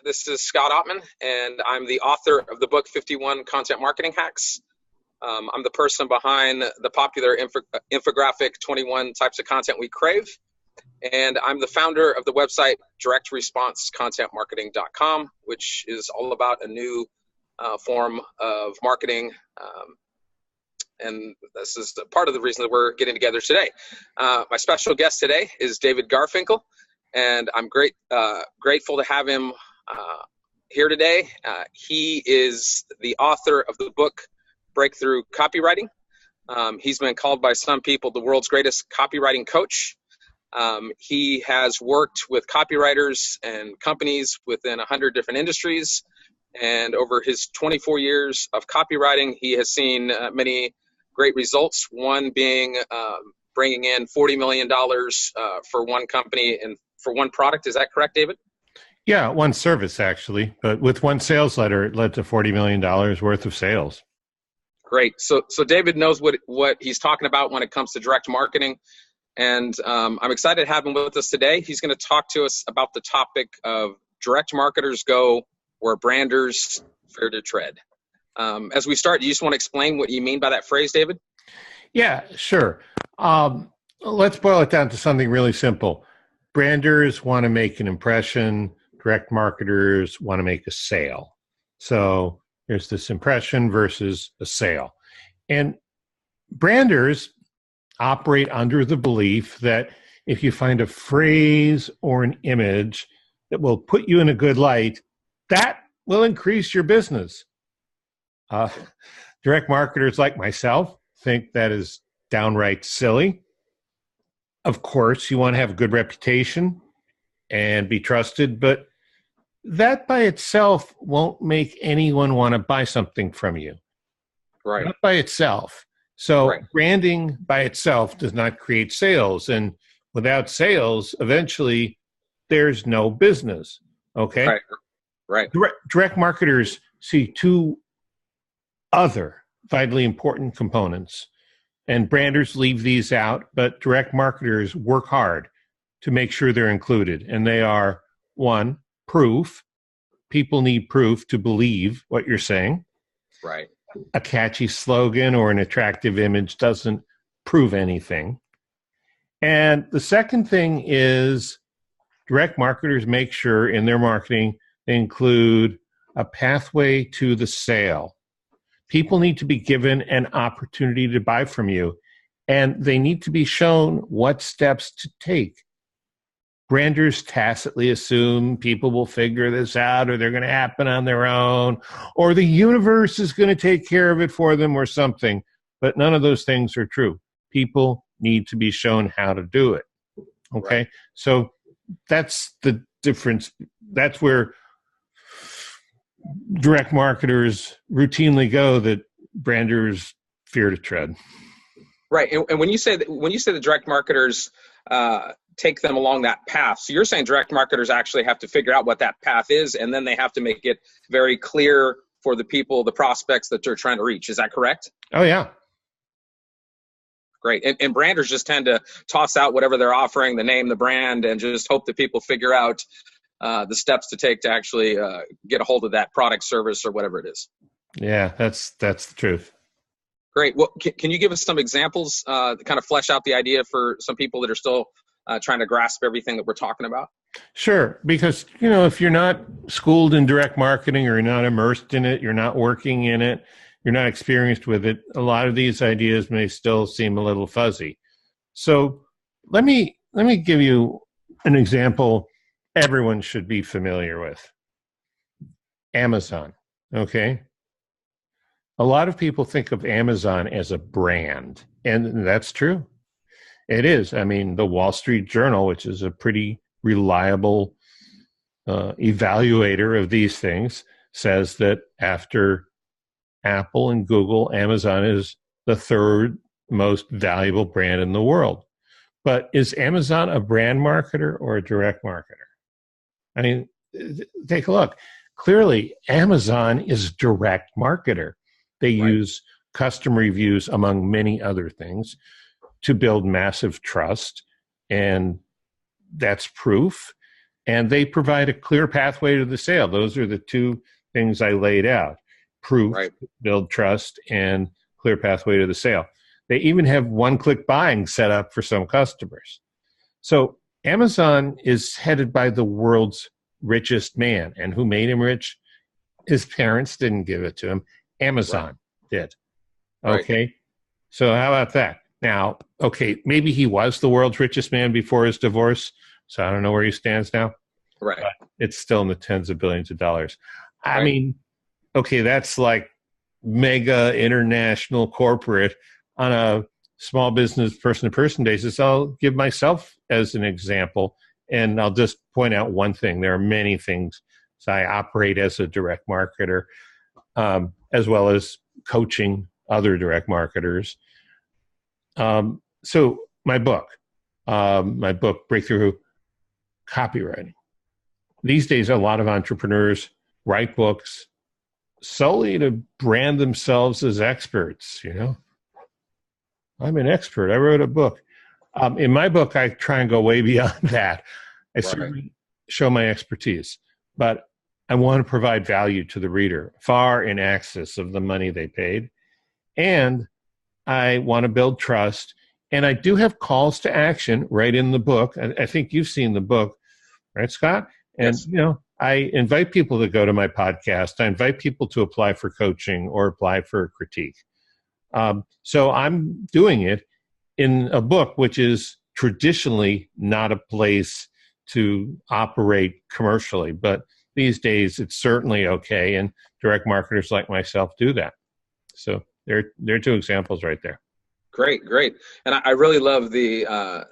This is Scott Ottman, and I'm the author of the book 51 Content Marketing Hacks. I'm the person behind the popular infographic 21 Types of Content We Crave, and I'm the founder of the website directresponsecontentmarketing.com, which is all about a new form of marketing. And this is part of the reason that we're getting together today. My special guest today is David Garfinkel, and I'm grateful to have him here today. He is the author of the book Breakthrough Copywriting. He's been called by some people the world's greatest copywriting coach. He has worked with copywriters and companies within 100 different industries. And over his 24 years of copywriting, he has seen many great results, one being bringing in $40 million for one company and for one product. Is that correct, David? Yeah, one service actually, but with one sales letter, it led to $40 million worth of sales. Great. So David knows what he's talking about when it comes to direct marketing. And I'm excited to have him with us today. He's going to talk to us about the topic of direct marketers go where branders fear to tread. As we start, do you just want to explain what you mean by that phrase, David? Yeah, sure. Let's boil it down to something really simple. Branders want to make an impression. Direct marketers want to make a sale. So there's this impression versus a sale. And branders operate under the belief that if you find a phrase or an image that will put you in a good light, that will increase your business. Direct marketers like myself think that is downright silly. Of course, you want to have a good reputation and be trusted, but that by itself won't make anyone want to buy something from you. Right. Not by itself. So branding by itself does not create sales. And without sales, eventually there's no business. Okay? Right. Direct marketers see two other vitally important components, and branders leave these out, but direct marketers work hard to make sure they're included. And they are, one, proof. People need proof to believe what you're saying. Right. A catchy slogan or an attractive image doesn't prove anything. And the second thing is direct marketers make sure in their marketing they include a pathway to the sale. People need to be given an opportunity to buy from you, and they need to be shown what steps to take. Branders tacitly assume people will figure this out, or they're going to happen on their own, or the universe is going to take care of it for them or something. But none of those things are true. People need to be shown how to do it. Okay? Right. So that's the difference. That's where direct marketers routinely go that branders fear to tread. Right. And when you say the direct marketers take them along that path, so you're saying direct marketers actually have to figure out what that path is, and then they have to make it very clear for the people, the prospects that they're trying to reach. Is that correct? Oh, yeah. Great. And branders just tend to toss out whatever they're offering, the name, the brand, and just hope that people figure out the steps to take to actually get a hold of that product, service, or whatever it is. Yeah, that's the truth. Great. Well, can you give us some examples to kind of flesh out the idea for some people that are still trying to grasp everything that we're talking about? Sure. Because, if you're not schooled in direct marketing, or you're not immersed in it, you're not working in it, you're not experienced with it, a lot of these ideas may still seem a little fuzzy. So let me give you an example everyone should be familiar with. Amazon, okay? A lot of people think of Amazon as a brand, and that's true. It is. I mean, the Wall Street Journal, which is a pretty reliable evaluator of these things, says that after Apple and Google, Amazon is the third most valuable brand in the world. But is Amazon a brand marketer or a direct marketer? I mean, take a look. Clearly, Amazon is a direct marketer. They use customer reviews, among many other things, to build massive trust. And that's proof. And they provide a clear pathway to the sale. Those are the two things I laid out: proof, Right. build trust, and clear pathway to the sale. They even have one-click buying set up for some customers. So Amazon is headed by the world's richest man. And who made him rich? His parents didn't give it to him. Amazon did. Okay. Right. So how about that? Now, okay, maybe he was the world's richest man before his divorce. So I don't know where he stands now. Right. But it's still in the tens of billions of dollars. I Right. mean, okay, that's like mega international corporate on a small business person-to-person basis. I'll give myself as an example, and I'll just point out one thing. There are many things. So I operate as a direct marketer, as well as coaching other direct marketers. So my book, Breakthrough Copywriting. These days, a lot of entrepreneurs write books solely to brand themselves as experts. You know, I'm an expert. I wrote a book. In my book, I try and go way beyond that. I certainly show my expertise, but I want to provide value to the reader, far in excess of the money they paid. And I want to build trust. And I do have calls to action right in the book. I think you've seen the book, right, Scott? And, Yes. you know, I invite people to go to my podcast. I invite people to apply for coaching or apply for a critique. So I'm doing it in a book, which is traditionally not a place to operate commercially. But these days, it's certainly okay. And direct marketers like myself do that. So there are two examples right there. Great, and I really love the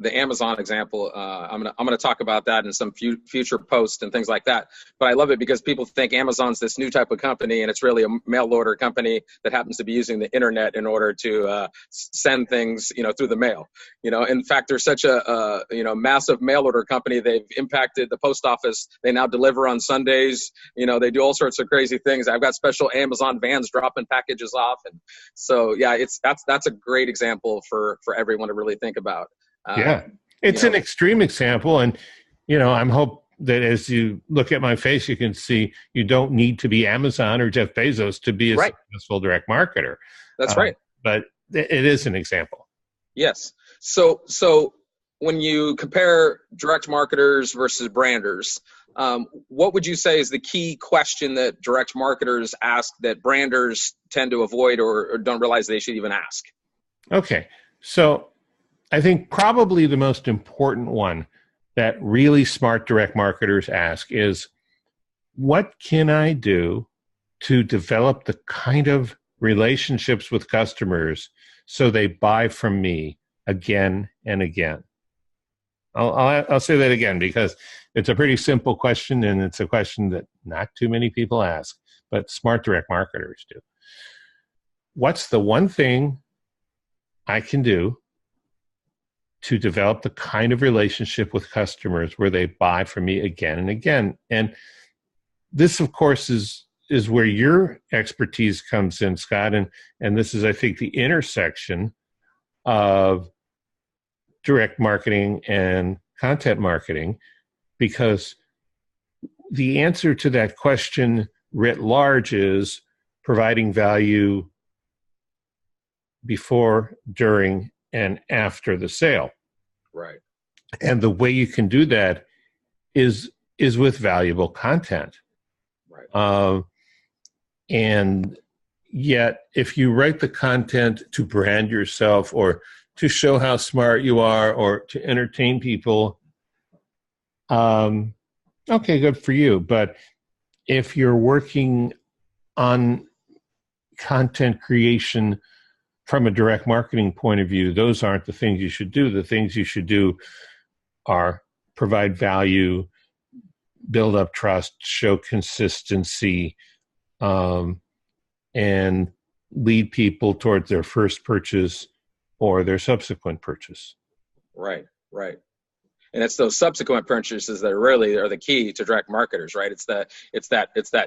Amazon example. I'm gonna talk about that in some future posts and things like that. But I love it because people think Amazon's this new type of company, and it's really a mail order company that happens to be using the internet in order to send things, through the mail. In fact, they're such a massive mail order company. They've impacted the post office. They now deliver on Sundays. They do all sorts of crazy things. I've got special Amazon vans dropping packages off, and so yeah, that's a great example for everyone to really think about. Yeah, it's an extreme example, and I'm hope that as you look at my face, you can see you don't need to be Amazon or Jeff Bezos to be a successful direct marketer. That's right. But it is an example. Yes. So when you compare direct marketers versus branders, what would you say is the key question that direct marketers ask that branders tend to avoid or don't realize they should even ask? Okay, so I think probably the most important one that really smart direct marketers ask is, what can I do to develop the kind of relationships with customers so they buy from me again and again? I'll say that again because it's a pretty simple question, and it's a question that not too many people ask, but smart direct marketers do. What's the one thing I can do to develop the kind of relationship with customers where they buy from me again and again? And this, of course, is where your expertise comes in, Scott. And this is, I think, the intersection of direct marketing and content marketing, because the answer to that question writ large is providing value before, during, and after the sale. Right. And the way you can do that is with valuable content. Right. And yet, if you write the content to brand yourself or to show how smart you are or to entertain people, okay, good for you. But if you're working on content creation from a direct marketing point of view, those aren't the things you should do. The things you should do are provide value, build up trust, show consistency, and lead people towards their first purchase or their subsequent purchase. Right. And it's those subsequent purchases that really are the key to direct marketers, right? It's that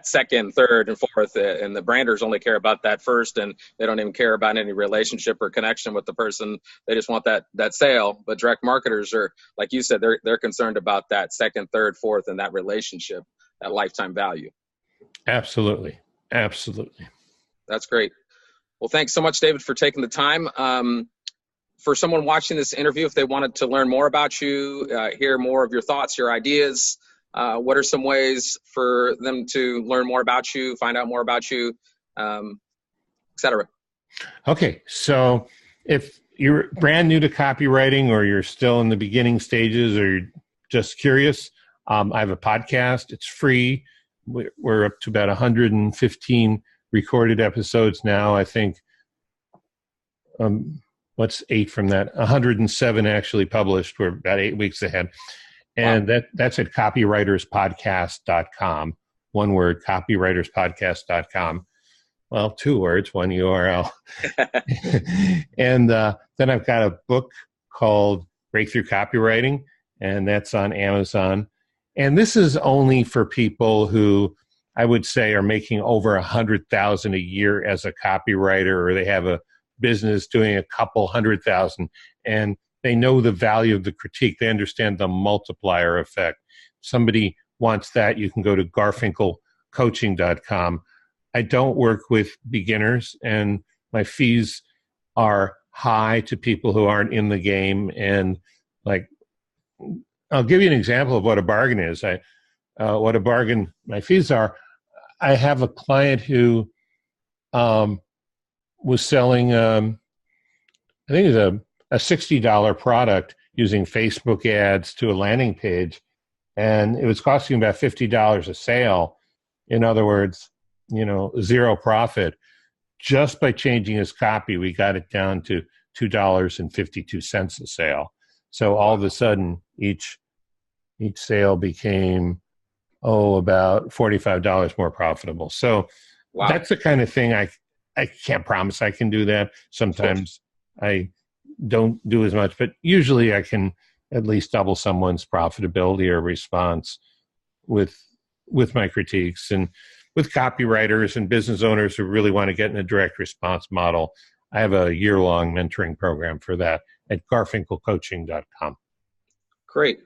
second, third, and fourth, and the branders only care about that first, and they don't even care about any relationship or connection with the person. They just want that sale. But direct marketers are, like you said, they're concerned about that second, third, fourth, and that relationship, that lifetime value. Absolutely. Absolutely. That's great. Well, thanks so much, David, for taking the time. For someone watching this interview, if they wanted to learn more about you, hear more of your thoughts, your ideas, what are some ways for them to learn more about you, find out more about you, et cetera? Okay. So if you're brand new to copywriting, or you're still in the beginning stages, or you're just curious, I have a podcast. It's free. We're up to about 115 recorded episodes now. I think, what's 8 from that? 107 actually published. We're about 8 weeks ahead. And wow. That's at copywriterspodcast.com. One word, copywriterspodcast.com. Well, 2 words, 1 URL. And then I've got a book called Breakthrough Copywriting, and that's on Amazon. And this is only for people who I would say are making over $100,000 a year as a copywriter, or they have a business doing a couple $100,000, and they know the value of the critique. They understand the multiplier effect. Somebody wants that, you can go to garfinkelcoaching.com. I don't work with beginners, and my fees are high to people who aren't in the game. And like, I'll give you an example of what a bargain is. What a bargain my fees are. I have a client who was selling, I think it was a $60 product using Facebook ads to a landing page, and it was costing about $50 a sale. In other words, zero profit. Just by changing his copy, we got it down to $2.52 a sale. So all of a sudden, each sale became, about $45 more profitable. So wow. That's the kind of thing I can't promise I can do that. Sometimes I don't do as much, but usually I can at least double someone's profitability or response with my critiques. And with copywriters and business owners who really want to get in a direct response model, I have a year-long mentoring program for that at garfinkelcoaching.com. Great.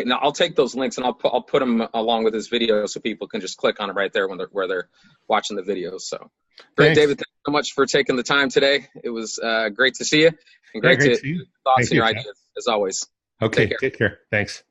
Now I'll take those links and I'll put them along with this video so people can just click on it right there where they're watching the video. So great, thanks. David. Thanks so much for taking the time today. It was great to see you, and great to hear thoughts and your ideas as always. Okay, take care. Thanks.